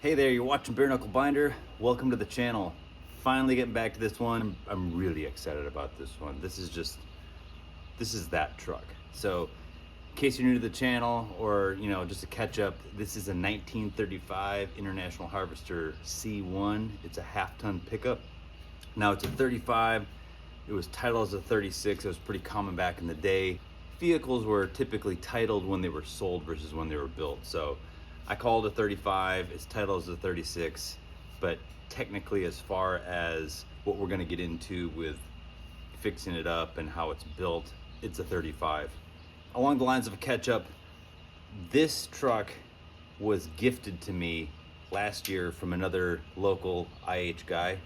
Hey there, you're watching Bare Knuckle Binder. Welcome to the channel. Finally getting back to this one. I'm really excited about this one. This is that truck. So in case you're new to the channel or just a catch up, this is a 1935 International Harvester C-1. It's a half-ton pickup. Now it's a 35. It was titled as a 36. It was pretty common back in the day. Vehicles were typically titled when they were sold versus when they were built. So I call it a 35, it's titled as a 36, but technically as far as what we're gonna get into with fixing it up and how it's built, it's a 35. Along the lines of a catch-up, this truck was gifted to me last year from another local IH guy,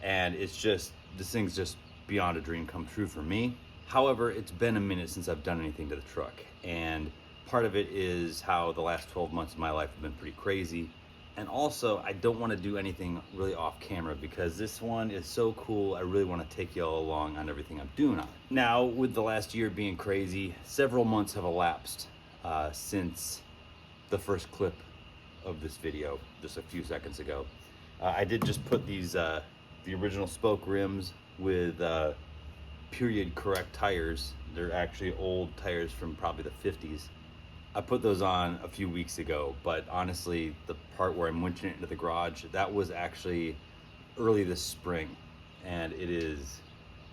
and this thing's just beyond a dream come true for me. However, it's been a minute since I've done anything to the truck, and part of it is how the last 12 months of my life have been pretty crazy. And also, I don't want to do anything really off camera because this one is so cool. I really want to take you all along on everything I'm doing on it. Now, with the last year being crazy, several months have elapsed since the first clip of this video, just a few seconds ago. I did just put these, the original spoke rims with period correct tires. They're actually old tires from probably the 50s. I put those on a few weeks ago, but honestly, the part where I'm winching it into the garage, that was actually early this spring, and it is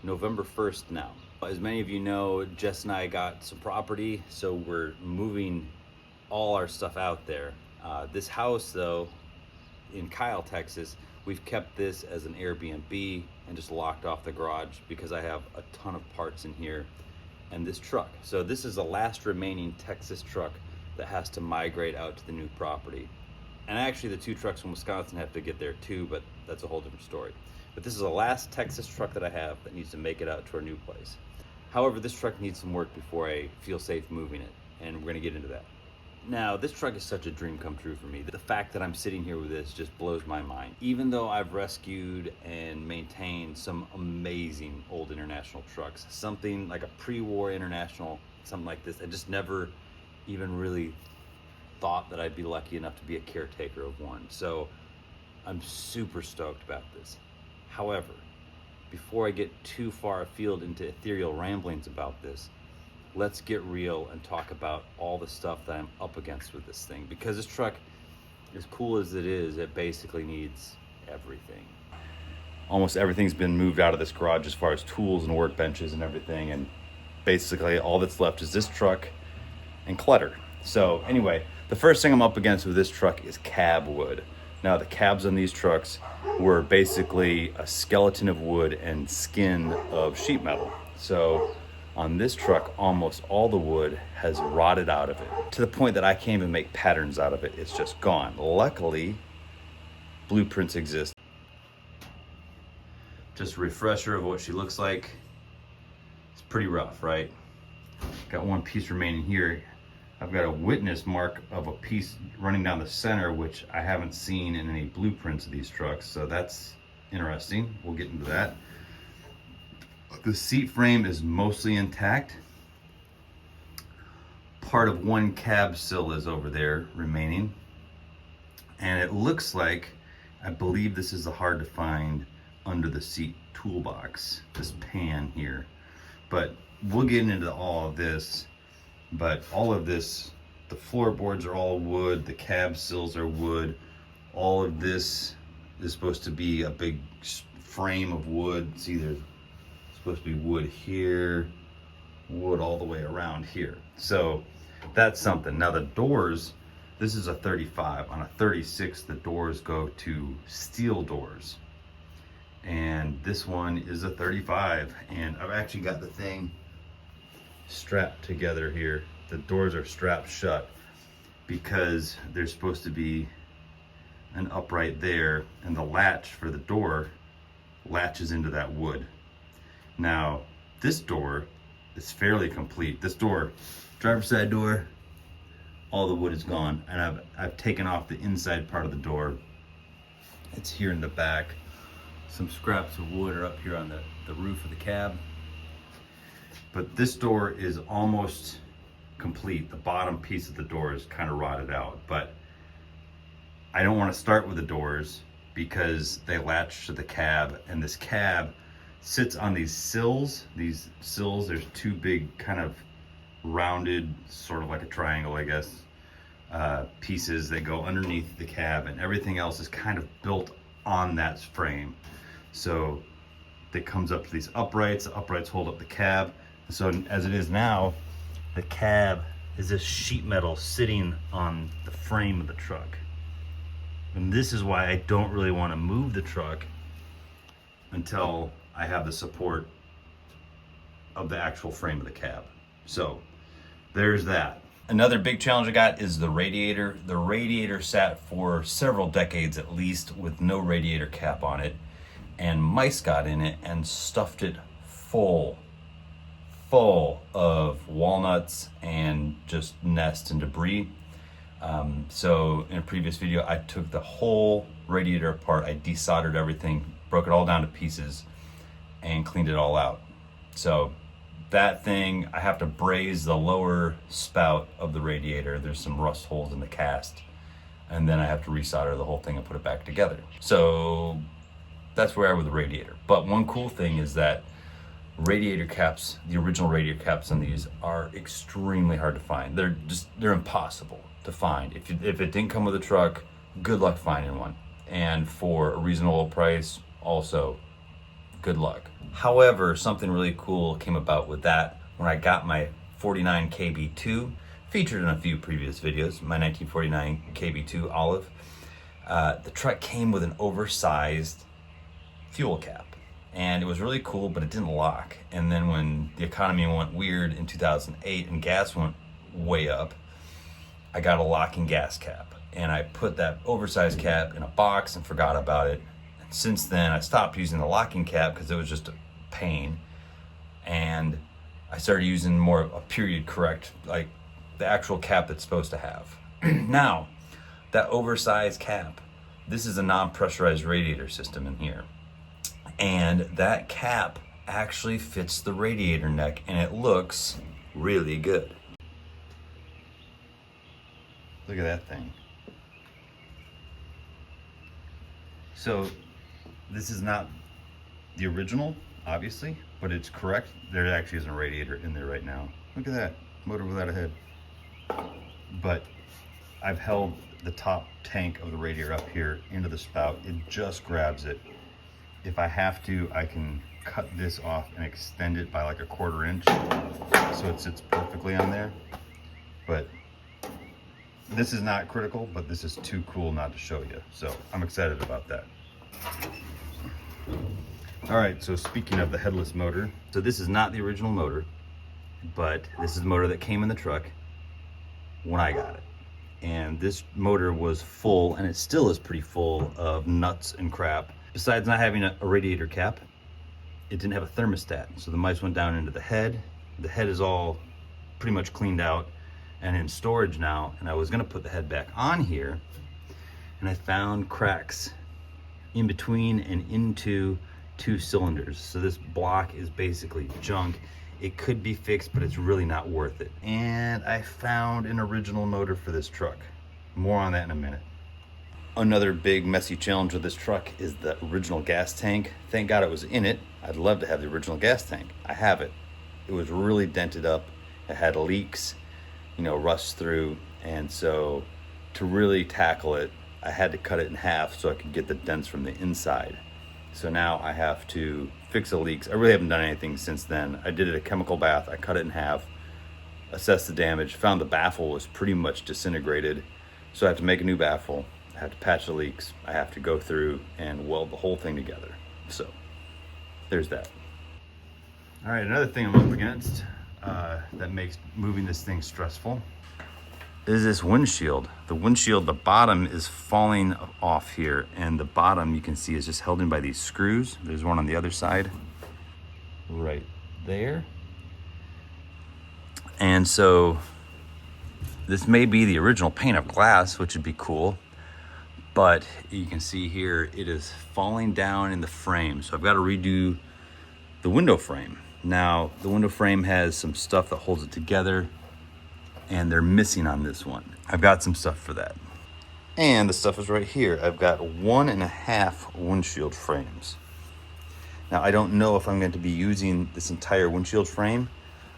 November 1st now. As many of you know, Jess and I got some property, so we're moving all our stuff out there. This house, though, in Kyle, Texas, we've kept this as an Airbnb and just locked off the garage because I have a ton of parts in here. And this truck. So this is the last remaining Texas truck that has to migrate out to the new property. And actually the two trucks from Wisconsin have to get there too, but that's a whole different story. But this is the last Texas truck that I have that needs to make it out to our new place. However, this truck needs some work before I feel safe moving it, and we're gonna get into that. Now, this truck is such a dream come true for me. The fact that I'm sitting here with this just blows my mind. Even though I've rescued and maintained some amazing old international trucks, something like a pre-war international, something like this, I just never even really thought that I'd be lucky enough to be a caretaker of one. So I'm super stoked about this. However, before I get too far afield into ethereal ramblings about this, let's get real and talk about all the stuff that I'm up against with this thing. Because this truck, as cool as it is, it basically needs everything. Almost everything's been moved out of this garage as far as tools and workbenches and everything. And basically all that's left is this truck and clutter. So anyway, the first thing I'm up against with this truck is cab wood. Now the cabs on these trucks were basically a skeleton of wood and skin of sheet metal. So on this truck, almost all the wood has rotted out of it to the point that I can't even make patterns out of it. It's just gone. Luckily, blueprints exist. Just a refresher of what she looks like. It's pretty rough, right? Got one piece remaining here. I've got a witness mark of a piece running down the center, which I haven't seen in any blueprints of these trucks. So that's interesting. We'll get into that. The seat frame is mostly intact. Part of one cab sill is over there remaining. And it looks like, I believe this is the hard to find under the seat toolbox, this pan here. But we'll get into all of this. But all of this, the floorboards are all wood, the cab sills are wood. All of this is supposed to be a big frame of wood. See, there's supposed to be wood here, wood all the way around here. So that's something. Now the doors, this is a 35. On a 36, the doors go to steel doors. And this one is a 35. And I've actually got the thing strapped together here. The doors are strapped shut because there's supposed to be an upright there, and the latch for the door latches into that wood. Now, this door is fairly complete. This door, driver's side door, all the wood is gone. And I've taken off the inside part of the door. It's here in the back. Some scraps of wood are up here on the roof of the cab. But this door is almost complete. The bottom piece of the door is kind of rotted out, but I don't want to start with the doors because they latch to the cab, and this cab sits on these sills. These sills, there's two big kind of rounded, sort of like a triangle, I guess, pieces that go underneath the cab, and everything else is kind of built on that frame. So it comes up to these uprights. The uprights hold up the cab. So as it is now, the cab is this sheet metal sitting on the frame of the truck. And this is why I don't really want to move the truck until I have the support of the actual frame of the cab. So there's that. Another big challenge I got is the radiator. The radiator sat for several decades at least with no radiator cap on it, and mice got in it and stuffed it full of walnuts and just nests and debris. So in a previous video, I took the whole radiator apart. I desoldered everything, broke it all down to pieces, and cleaned it all out. So that thing, I have to braze the lower spout of the radiator. There's some rust holes in the cast, and then I have to resolder the whole thing and put it back together. So that's where I am with the radiator. But one cool thing is that radiator caps, the original radiator caps on these, are extremely hard to find. They're impossible to find. If it didn't come with a truck, good luck finding one. And for a reasonable price, also good luck. However, something really cool came about with that when I got my 49 KB2, featured in a few previous videos, my 1949 KB2 Olive. The truck came with an oversized fuel cap, and it was really cool, but it didn't lock. And then when the economy went weird in 2008 and gas went way up, I got a locking gas cap, and I put that oversized cap in a box and forgot about it. And since then, I stopped using the locking cap because it was just a pain, and I started using more of a period correct, like the actual cap that's supposed to have. Now, that oversized cap, this is a non-pressurized radiator system in here, and that cap actually fits the radiator neck, and it looks really good. Look at that thing. So this is not the original, obviously, but it's correct. There actually isn't a radiator in there right now. Look at that, motor without a head. But I've held the top tank of the radiator up here into the spout. It just grabs it. If I have to, I can cut this off and extend it by like a 1/4 inch so it sits perfectly on there. But this is not critical, but this is too cool not to show you. So I'm excited about that. All right, so speaking of the headless motor, so this is not the original motor, but this is the motor that came in the truck when I got it. And this motor was full, and it still is pretty full of nuts and crap. Besides not having a radiator cap, it didn't have a thermostat. So the mice went down into the head. The head is all pretty much cleaned out and in storage now. And I was gonna put the head back on here, and I found cracks in between and into 2 cylinders. So this block is basically junk. It could be fixed, but it's really not worth it. And I found an original motor for this truck. More on that in a minute. Another big messy challenge with this truck is the original gas tank. Thank God it was in it. I'd love to have the original gas tank. I have it. It was really dented up. It had leaks, rust through. And so to really tackle it, I had to cut it in half so I could get the dents from the inside. So now I have to fix the leaks. I really haven't done anything since then. I did it a chemical bath. I cut it in half, assessed the damage, found the baffle was pretty much disintegrated. So I have to make a new baffle. I have to patch the leaks. I have to go through and weld the whole thing together. So there's that. All right, another thing I'm up against that makes moving this thing stressful is this windshield. The windshield, the bottom is falling off here, and the bottom you can see is just held in by these screws. There's one on the other side right there. And so this may be the original pane of glass, which would be cool, but you can see here it is falling down in the frame. So I've got to redo the window frame. Now the window frame has some stuff that holds it together, and they're missing on this one. I've got some stuff for that. And the stuff is right here. I've got 1.5 windshield frames. Now, I don't know if I'm going to be using this entire windshield frame.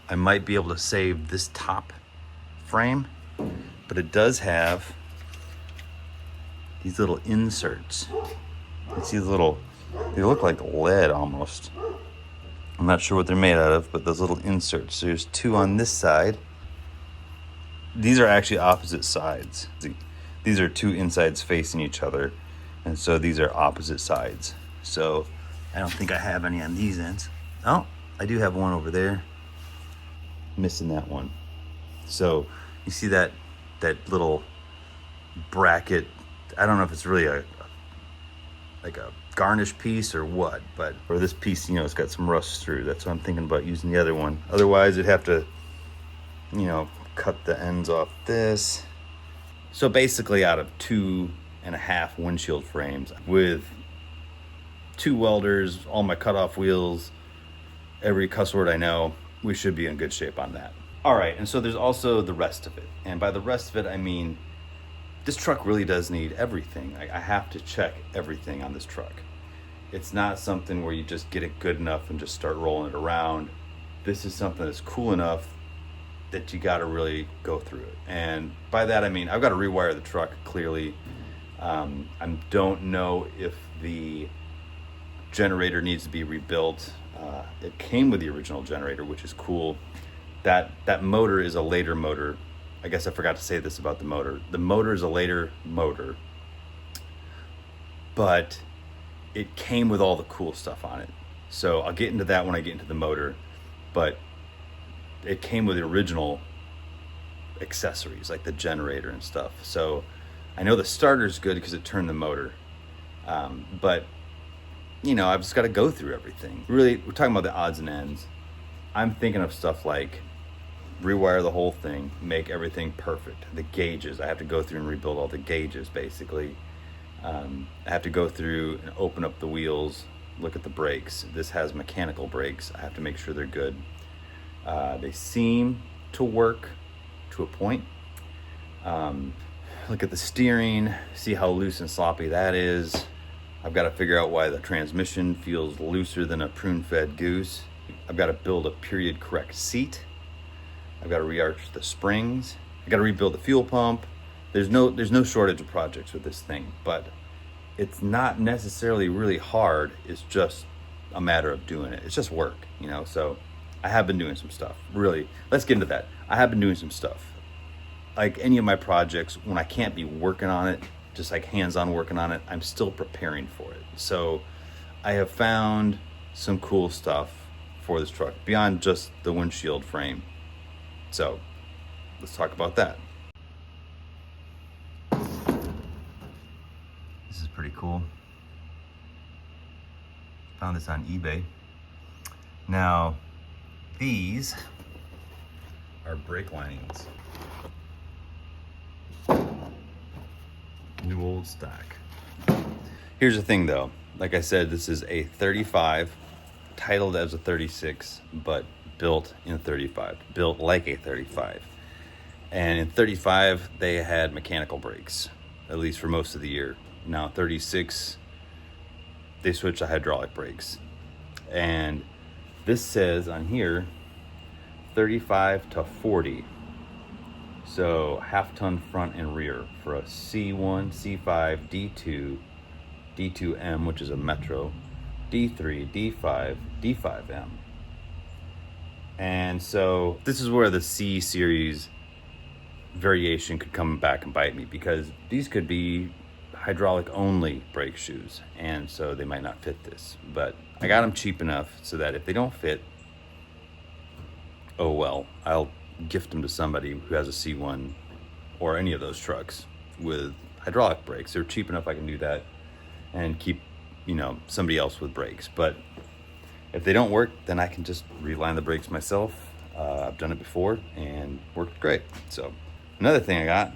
I might be able to save this top frame, but it does have these little inserts. You see the little, they look like lead almost. I'm not sure what they're made out of, but those little inserts. So there's 2 on this side. These are actually opposite sides. These are 2 insides facing each other, and so these are opposite sides. So I don't think I have any on these ends. Oh, I do have one over there. Missing that one. So you see that little bracket. I don't know if it's really like a garnish piece or what, but or this piece, it's got some rust through. That's why I'm thinking about using the other one. Otherwise, I'd have to, cut the ends off this. So basically, out of 2.5 windshield frames with 2 welders, all my cutoff wheels, every cuss word I know, we should be in good shape on that. All right, and so there's also the rest of it. And by the rest of it, I mean, this truck really does need everything. I have to check everything on this truck. It's not something where you just get it good enough and just start rolling it around. This is something that's cool enough that you got to really go through it. And by that, I mean, I've got to rewire the truck clearly. I don't know if the generator needs to be rebuilt. It came with the original generator, which is cool. That motor is a later motor. I guess I forgot to say this about the motor. The motor is a later motor, but it came with all the cool stuff on it. So I'll get into that when I get into the motor, but it came with the original accessories like the generator and stuff. So I know the starter's good because it turned the motor, but I've just got to go through everything. Really, we're talking about the odds and ends. I'm thinking of stuff like rewire the whole thing, make everything perfect. The gauges, I have to go through and rebuild all the gauges basically. I have to go through and open up the wheels, look at the brakes. This has mechanical brakes. I have to make sure they're good. They seem to work to a point. Look at the steering, see how loose and sloppy that is. I've got to figure out why the transmission feels looser than a prune-fed goose. I've got to build a period correct seat. I've got to re-arch the springs. I've got to rebuild the fuel pump. There's no shortage of projects with this thing, but it's not necessarily really hard. It's just a matter of doing it. It's just work, so I have been doing some stuff. Really, let's get into that. I have been doing some stuff. Like any of my projects, when I can't be working on it, just like hands-on working on it, I'm still preparing for it. So I have found some cool stuff for this truck beyond just the windshield frame. So let's talk about that. This is pretty cool. Found this on eBay. Now, these are brake linings. New old stock. Here's the thing though. Like I said, this is a 35, titled as a 36, but built in 35, built like a 35. And in 35, they had mechanical brakes, at least for most of the year. Now 36, they switched to hydraulic brakes. And this says on here, 35 to 40. So half-ton front and rear for a C1, C5, D2, D2M, which is a Metro, D3, D5, D5M. And so this is where the C series variation could come back and bite me, because these could be hydraulic only brake shoes, and so they might not fit this. But I got them cheap enough so that if they don't fit, oh well, I'll gift them to somebody who has a C1 or any of those trucks with hydraulic brakes. They're cheap enough I can do that and keep, somebody else with brakes. But if they don't work, then I can just reline the brakes myself. I've done it before and worked great. So another thing I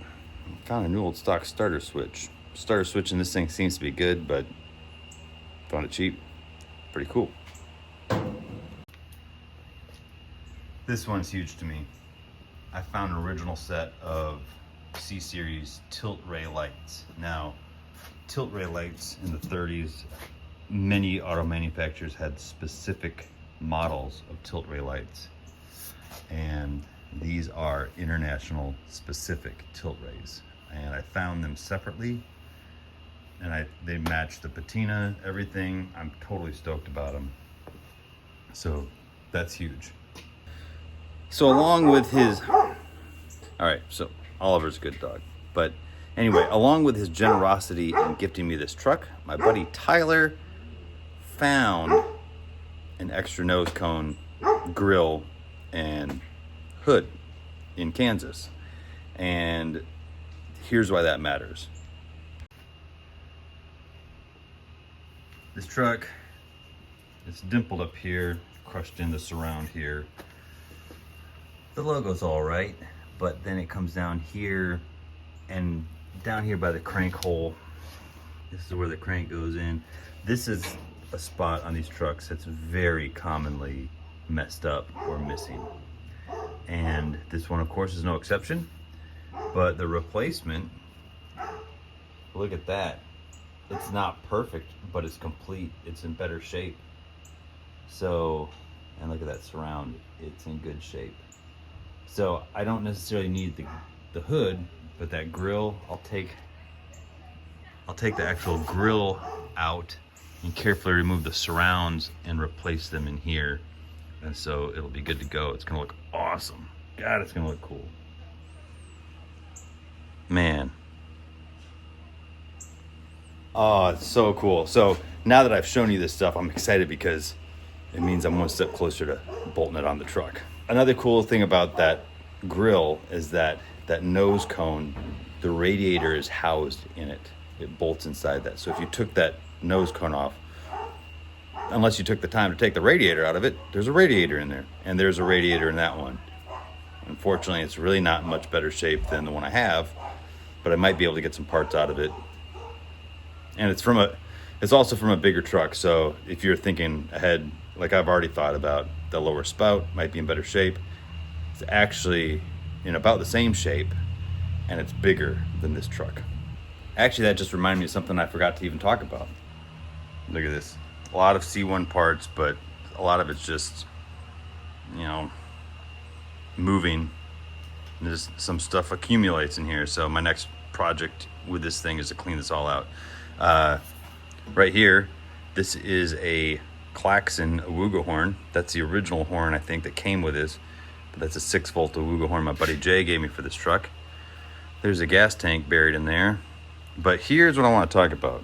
found a new old stock starter switch. Starter switch in this thing seems to be good, but found it cheap. Pretty cool. This one's huge to me. I found an original set of C-Series tilt ray lights. Now, tilt ray lights in the 30s, many auto manufacturers had specific models of tilt ray lights. And these are international specific tilt rays. And I found them separately, and they match the patina, everything. I'm totally stoked about them. So that's huge. So along with his, all right, so Oliver's a good dog. But anyway, along with his generosity in gifting me this truck, my buddy Tyler found an extra nose cone grill and hood in Kansas. And here's why that matters. This truck, it's dimpled up here, crushed in the surround here. The logo's all right, but then it comes down here and down here by the crank hole. This is where the crank goes in. This is a spot on these trucks that's very commonly messed up or missing. And this one, of course, is no exception. But the replacement, look at that. It's not perfect, but it's complete. It's in better shape. So, and look at that surround. It's in good shape. So I don't necessarily need the hood, but that grill, I'll take the actual grill out and carefully remove the surrounds and replace them in here. And so it'll be good to go. It's gonna look awesome. God, it's gonna look cool. Man. Oh, it's so cool. So now that I've shown you this stuff, I'm excited because it means I'm one step closer to bolting it on the truck. Another cool thing about that grill is that nose cone, the radiator is housed in it. It bolts inside that. So if you took that nose cone off, unless you took the time to take the radiator out of it, there's a radiator in there. And there's a radiator in that one. Unfortunately, it's really not in much better shape than the one I have, but I might be able to get some parts out of it. And it's also from a bigger truck. So if you're thinking ahead, like I've already thought about, the lower spout might be in better shape. It's actually in about the same shape, and it's bigger than this truck. Actually, that just reminded me of something I forgot to even talk about. Look at this. A lot of C-1 parts, but a lot of it's just, moving. There's some stuff accumulates in here. So my next project with this thing is to clean this all out. Right here, this is a Klaxon Awuga horn. That's the original horn, I think, that came with this. But that's a 6-volt Awuga horn my buddy Jay gave me for this truck. There's a gas tank buried in there. But here's what I want to talk about.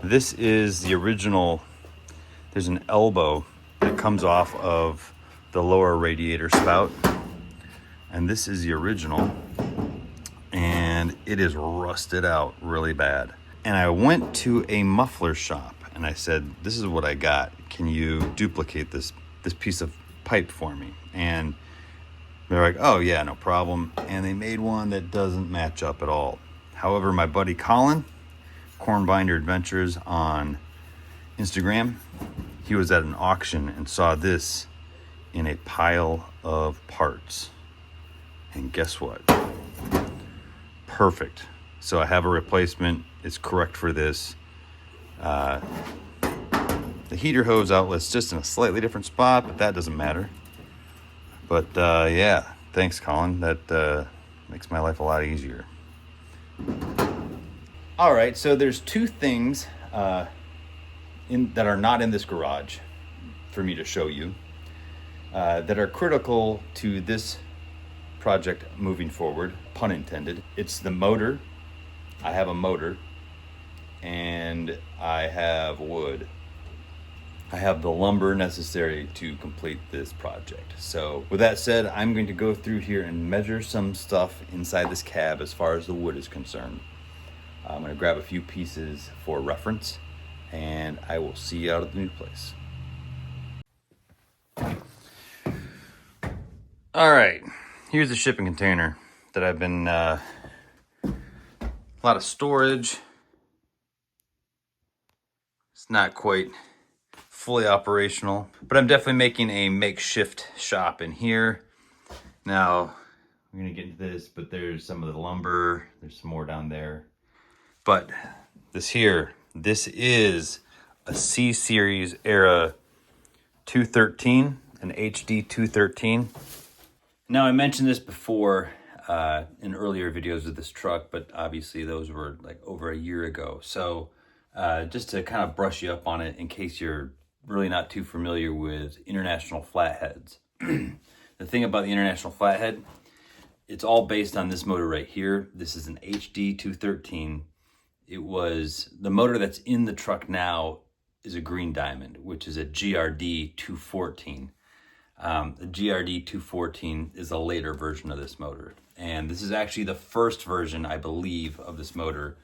This is the original. There's an elbow that comes off of the lower radiator spout. And this is the original. And it is rusted out really bad. And I went to a muffler shop and I said, this is what I got. Can you duplicate this piece of pipe for me? And they're like, oh yeah, no problem. And they made one that doesn't match up at all. However, my buddy Colin, Cornbinder Adventures on Instagram, he was at an auction and saw this in a pile of parts. And guess what? Perfect. So I have a replacement. It's correct for this. The heater hose outlet's just in a slightly different spot, but that doesn't matter. But yeah, thanks, Colin. That makes my life a lot easier. All right, so there's two things that are not in this garage for me to show you that are critical to this project moving forward, pun intended. It's the motor. I have a motor, and I have wood. I have the lumber necessary to complete this project. So with that said, I'm going to go through here and measure some stuff inside this cab as far as the wood is concerned. I'm going to grab a few pieces for reference, and I will see you out at the new place. All right, here's the shipping container that I've been, a lot of storage. It's not quite fully operational, but I'm definitely making a makeshift shop in here. Now, we're gonna get into this, but there's some of the lumber. There's some more down there. But this is a C-Series era 213, an HD 213. Now, I mentioned this before in earlier videos of this truck, but obviously those were like over a year ago. So just to kind of brush you up on it in case you're really not too familiar with international flatheads. The thing about the international flathead, it's all based on this motor right here. This is an HD 213. It was, the motor that's in the truck now is a Green Diamond, which is a GRD 214. The GRD 214 is a later version of this motor. And this is actually the first version, I believe, of this motor.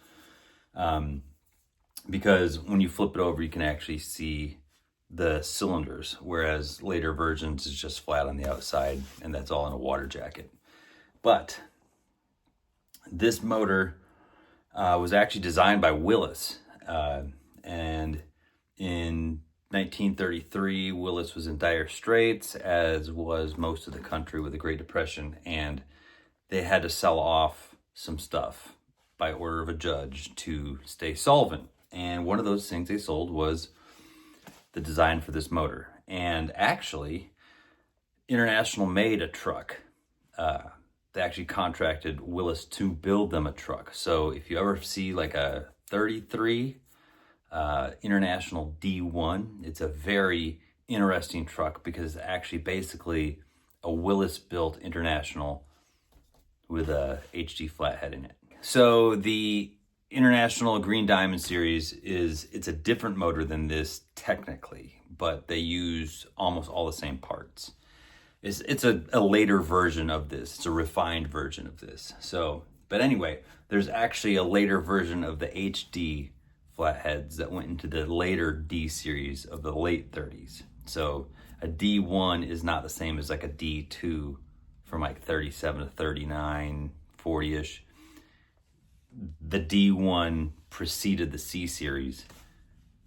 Because when you flip it over, you can actually see the cylinders, whereas later versions is just flat on the outside, and that's all in a water jacket. But this motor was actually designed by Willis, and in 1933, Willis was in dire straits, as was most of the country with the Great Depression, and they had to sell off some stuff by order of a judge to stay solvent. And one of those things they sold was the design for this motor. And actually, International made a truck. They actually contracted Willis to build them a truck. So if you ever see like a 33 International D1, it's a very interesting truck because it's actually basically a Willis built International with a HD flathead in it. So the International Green Diamond series it's a different motor than this technically, but they use almost all the same parts. It's a later version of this. It's a refined version of this. So, but anyway, there's actually a later version of the HD flatheads that went into the later D series of the late 30s. So a D1 is not the same as like a D2 from like 37 to 39, 40-ish. The D1 preceded the C series.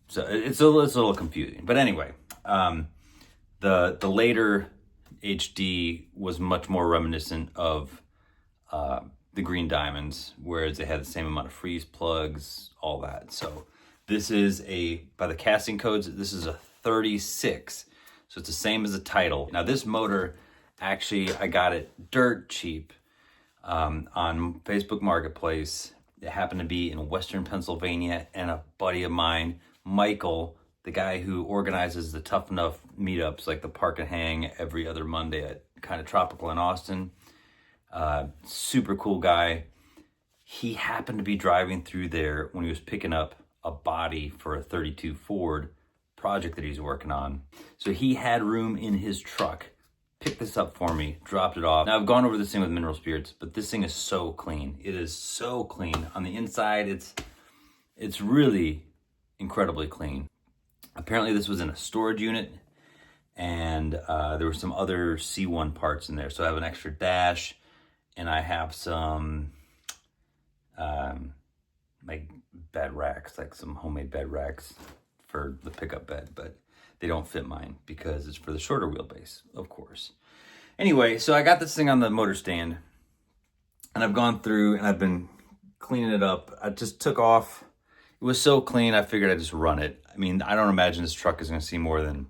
So it's a little confusing. But anyway, the later HD was much more reminiscent of the Green Diamonds, whereas they had the same amount of freeze plugs, all that. So this is by the casting codes, this is a 36. So it's the same as the title. Now this motor, actually, I got it dirt cheap on Facebook Marketplace. It happened to be in Western Pennsylvania, and a buddy of mine, Michael, the guy who organizes the Tough Enough meetups, like the Park and Hang every other Monday at Kind of Tropical in Austin. Super cool guy. He happened to be driving through there when he was picking up a body for a 32 Ford project that he's working on. So he had room in his truck. Picked this up for me, dropped it off. Now I've gone over this thing with mineral spirits, but this thing is so clean. It is so clean. On the inside, it's really incredibly clean. Apparently this was in a storage unit, and there were some other C-1 parts in there. So I have an extra dash, and I have some like bed racks, like some homemade bed racks for the pickup bed, but they don't fit mine because it's for the shorter wheelbase, of course. Anyway, so I got this thing on the motor stand, and I've gone through and I've been cleaning it up. I just took off. It was so clean, I figured I'd just run it. I mean, I don't imagine this truck is going to see more than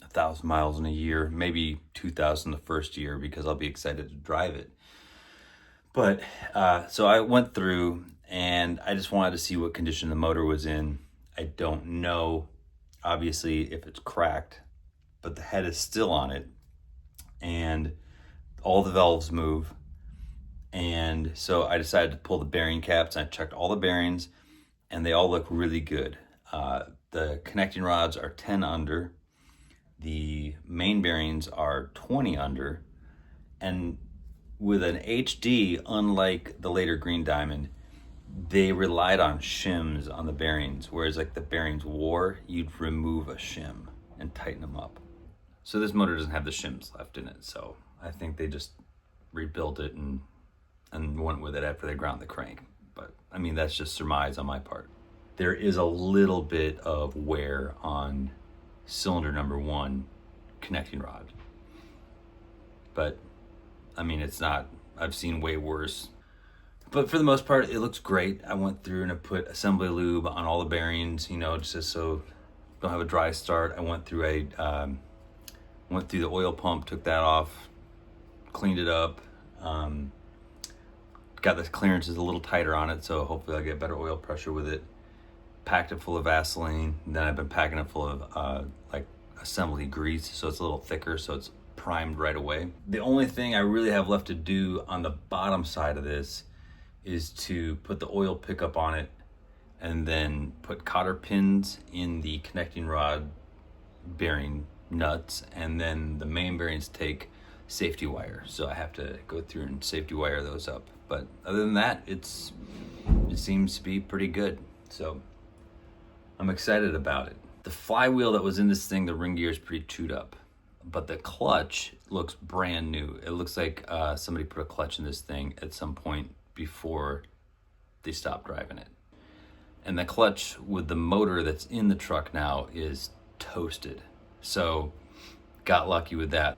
1,000 miles in a year, maybe 2,000 the first year, because I'll be excited to drive it. But so I went through, and I just wanted to see what condition the motor was in. I don't know, obviously, if it's cracked, but the head is still on it, and all the valves move. And so I decided to pull the bearing caps, and I checked all the bearings, and they all look really good. The connecting rods are 10 under. The main bearings are 20 under. And with an HD, unlike the later Green Diamond, they relied on shims on the bearings, whereas like the bearings wore, you'd remove a shim and tighten them up. So this motor doesn't have the shims left in it, so I think they just rebuilt it and went with it after they ground the crank. But I mean, that's just surmise on my part. There is a little bit of wear on cylinder number 1 connecting rod, but I mean, it's not, I've seen way worse. But for the most part, it looks great. I went through and I put assembly lube on all the bearings, you know, just so don't have a dry start. I went through the oil pump, took that off, cleaned it up, got the clearances a little tighter on it, so hopefully I'll get better oil pressure with it. Packed it full of Vaseline, and then I've been packing it full of like assembly grease, so it's a little thicker, so it's primed right away. The only thing I really have left to do on the bottom side of this is to put the oil pickup on it and then put cotter pins in the connecting rod bearing nuts, and then the main bearings take safety wire, so I have to go through and safety wire those up. But other than that, it seems to be pretty good, so I'm excited about it. The flywheel that was in this thing, the ring gear is pretty chewed up, but the clutch looks brand new. It looks like somebody put a clutch in this thing at some point before they stopped driving it. And the clutch with the motor that's in the truck now is toasted. So got lucky with that,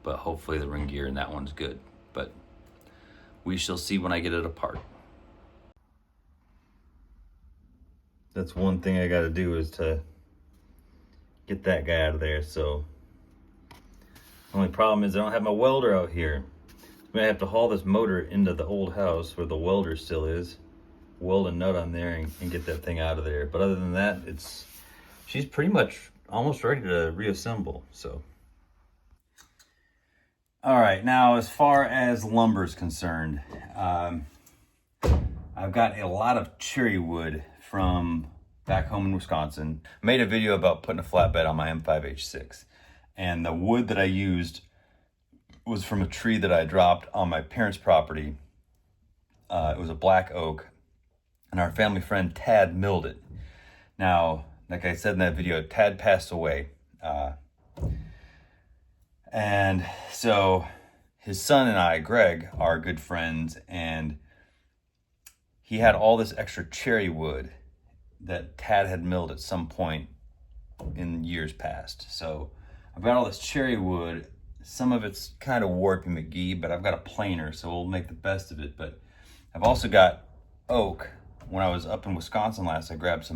but hopefully the ring gear in that one's good. But we shall see when I get it apart. That's one thing I gotta do, is to get that guy out of there. So the only problem is I don't have my welder out here. I'm gonna have to haul this motor into the old house where the welder still is, weld a nut on there and get that thing out of there. But other than that, she's pretty much almost ready to reassemble. So all right, now as far as lumber is concerned, I've got a lot of cherry wood from back home in Wisconsin. I made a video about putting a flatbed on my M5H6, and the wood that I used was from a tree that I dropped on my parents' property. It was a black oak, and our family friend Tad milled it. Now, like I said in that video, Tad passed away. And so his son and I, Greg, are good friends, and he had all this extra cherry wood that Tad had milled at some point in years past. So I've got all this cherry wood. Some of it's kind of warpy McGee, but I've got a planer, so we'll make the best of it. But I've also got oak. When I was up in Wisconsin last, I grabbed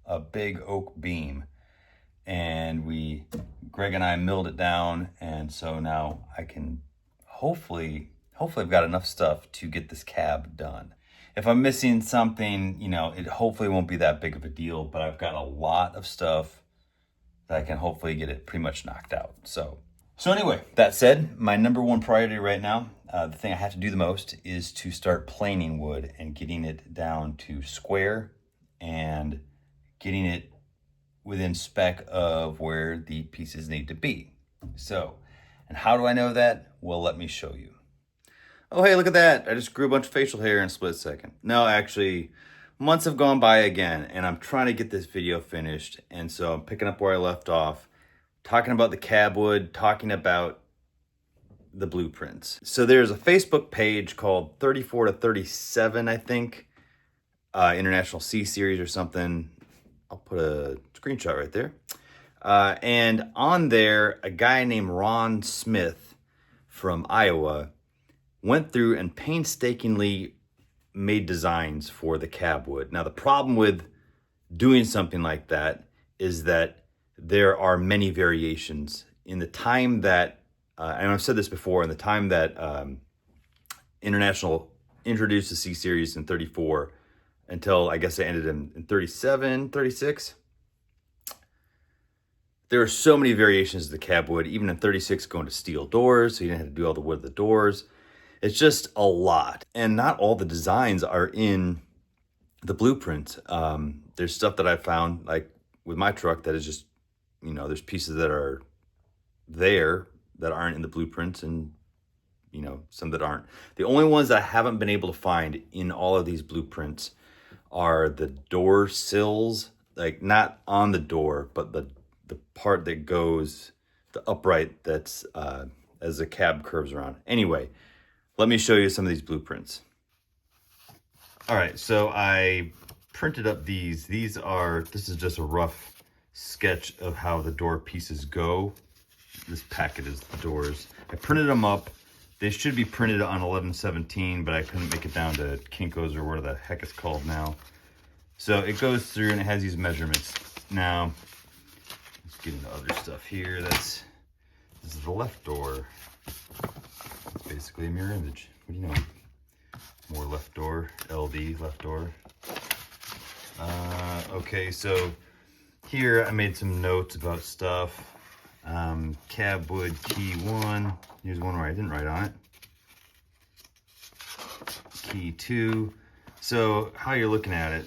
a big oak beam, and Greg and I milled it down, and so now I can hopefully I've got enough stuff to get this cab done. If I'm missing something, you know, it hopefully won't be that big of a deal, but I've got a lot of stuff that I can hopefully get it pretty much knocked out. So anyway, that said, my number one priority right now, the thing I have to do the most, is to start planing wood and getting it down to square and getting it within spec of where the pieces need to be. So, and how do I know that? Well, let me show you. Oh, hey, look at that. I just grew a bunch of facial hair in a split second. No, actually, months have gone by again, and I'm trying to get this video finished. And so I'm picking up where I left off, talking about the cab wood, talking about the blueprints. So there's a Facebook page called 34 to 37, I think, International C Series or something. I'll put a screenshot right there. And on there, a guy named Ron Smith from Iowa went through and painstakingly made designs for the cab wood. Now, the problem with doing something like that is that there are many variations. In the time that, and I've said this before, in the time that International introduced the C Series in 34, until I guess it ended in 37, 36, there are so many variations of the cab wood, even in 36 going to steel doors, so you didn't have to do all the wood of the doors. It's just a lot. And not all the designs are in the blueprint. There's stuff that I found, like with my truck, that is just, you know, there's pieces that are there that aren't in the blueprints, and, you know, some that aren't. The only ones that I haven't been able to find in all of these blueprints are the door sills, like not on the door, but the part that goes, the upright that's as the cab curves around. Anyway, let me show you some of these blueprints. All right, so I printed up these. This is just a rough sketch of how the door pieces go. This packet is the doors. I printed them up They should be printed on 1117, but I couldn't make it down to Kinko's or whatever the heck it's called now. So it goes through and it has these measurements. Now, let's get into other stuff here. This is the left door. It's basically a mirror image. What do you know? More left door, LD, left door. Okay, so here I made some notes about stuff. Cab wood key 1. Here's one where I didn't write on it. Key 2. So how you're looking at it,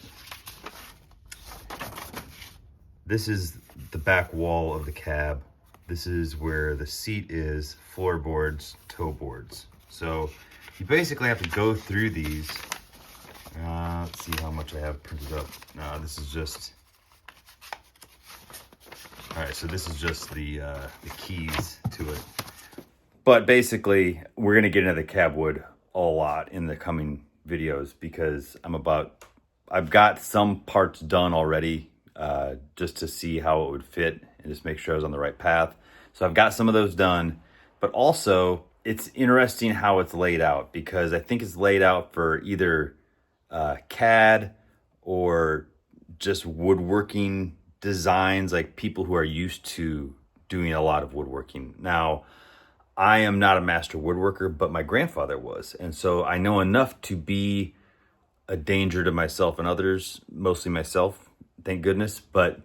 this is the back wall of the cab. This is where the seat is, floorboards, toe boards. So you basically have to go through these. Let's see how much I have printed up. This is just, all right, so this is just the keys to it. But basically, we're gonna get into the cab wood a lot in the coming videos because I've got some parts done already just to see how it would fit and just make sure I was on the right path. So I've got some of those done, but also it's interesting how it's laid out because I think it's laid out for either CAD or just woodworking designs, like people who are used to doing a lot of woodworking. Now, I am not a master woodworker, but my grandfather was. And so I know enough to be a danger to myself and others, mostly myself, thank goodness. But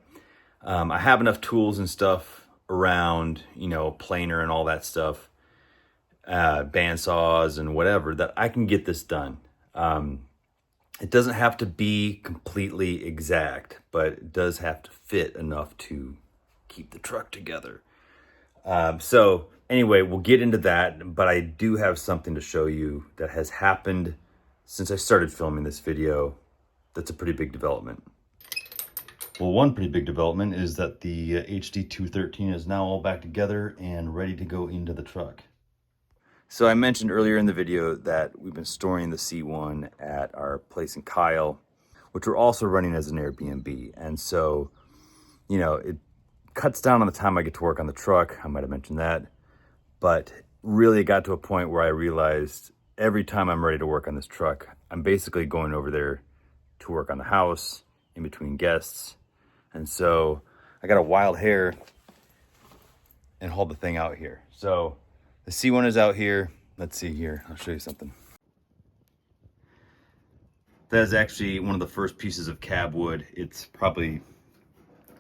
I have enough tools and stuff around, you know, planer and all that stuff, bandsaws and whatever, that I can get this done. It doesn't have to be completely exact, but it does have to fit enough to keep the truck together. So anyway, we'll get into that, but I do have something to show you that has happened since I started filming this video. That's a pretty big development. Well, one pretty big development is that the HD213 is now all back together and ready to go into the truck. So I mentioned earlier in the video that we've been storing the C-1 at our place in Kyle, which we're also running as an Airbnb. And so, you know, it cuts down on the time I get to work on the truck. I might have mentioned that. But really it got to a point where I realized every time I'm ready to work on this truck, I'm basically going over there to work on the house in between guests. And so I got a wild hair and hauled the thing out here. So the C-1 is out here. Let's see here. I'll show you something. That is actually one of the first pieces of cab wood. It's probably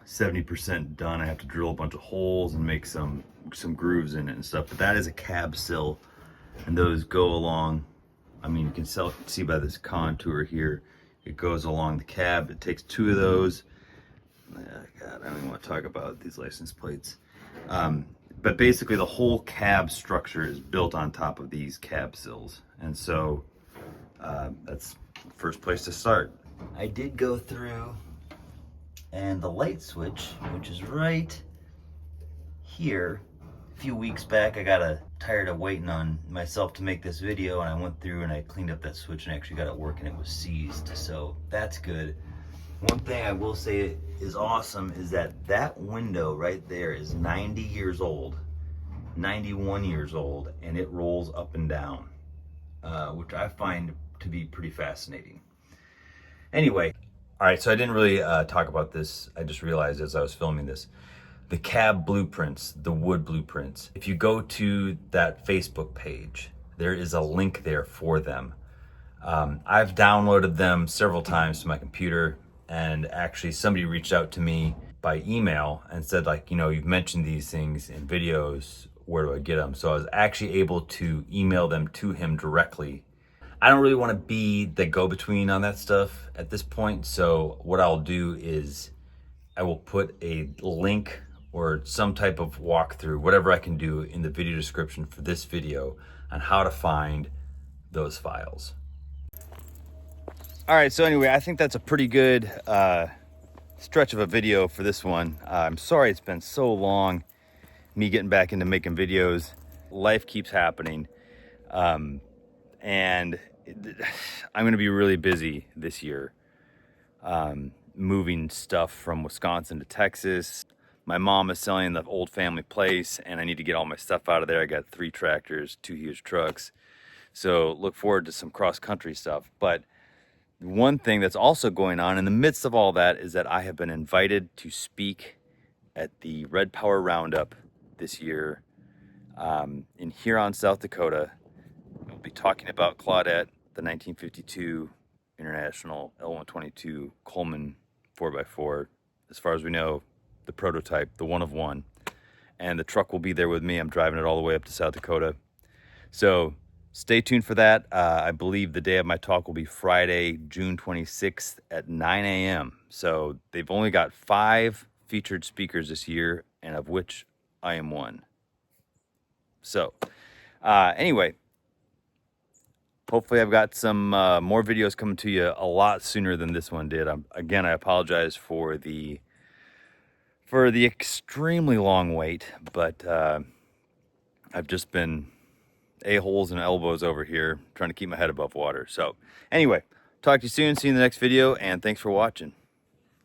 70% done. I have to drill a bunch of holes and make some grooves in it and stuff. But that is a cab sill, and those go along. I mean, you can see by this contour here, it goes along the cab. It takes two of those. God, I don't even want to talk about these license plates. But basically the whole cab structure is built on top of these cab sills. And so that's the first place to start. I did go through, and the light switch, which is right here, a few weeks back, I got tired of waiting on myself to make this video, and I went through and I cleaned up that switch and actually got it working. It was seized, so that's good. One thing I will say is awesome is that window right there is 90 years old, 91 years old, and it rolls up and down, which I find to be pretty fascinating. Anyway, all right, so I didn't really talk about this. I just realized as I was filming this, the cab blueprints, the wood blueprints. If you go to that Facebook page, there is a link there for them. I've downloaded them several times to my computer. And actually somebody reached out to me by email and said, like, you know, you've mentioned these things in videos, where do I get them? So I was actually able to email them to him directly. I don't really want to be the go-between on that stuff at this point. So what I'll do is I will put a link or some type of walkthrough, whatever I can do, in the video description for this video on how to find those files. All right, so anyway, I think that's a pretty good stretch of a video for this one. I'm sorry it's been so long, me getting back into making videos. Life keeps happening. And I'm gonna be really busy this year, moving stuff from Wisconsin to Texas. My mom is selling the old family place, and I need to get all my stuff out of there. I got 3 tractors, 2 huge trucks. So look forward to some cross-country stuff. But one thing that's also going on in the midst of all that is that I have been invited to speak at the Red Power Roundup this year in Huron, South Dakota. We'll be talking about Claudette, the 1952 International L122 Coleman 4x4. As far as we know, the prototype, the one of one. And the truck will be there with me. I'm driving it all the way up to South Dakota. So stay tuned for that. I believe the day of my talk will be Friday, June 26th at 9 a.m. So they've only got 5 featured speakers this year, and of which I am one. So anyway, hopefully I've got some more videos coming to you a lot sooner than this one did. Again, I apologize for the extremely long wait, but I've just been a-holes and elbows over here trying to keep my head above water. So anyway, talk to you soon. See you in the next video, and thanks for watching.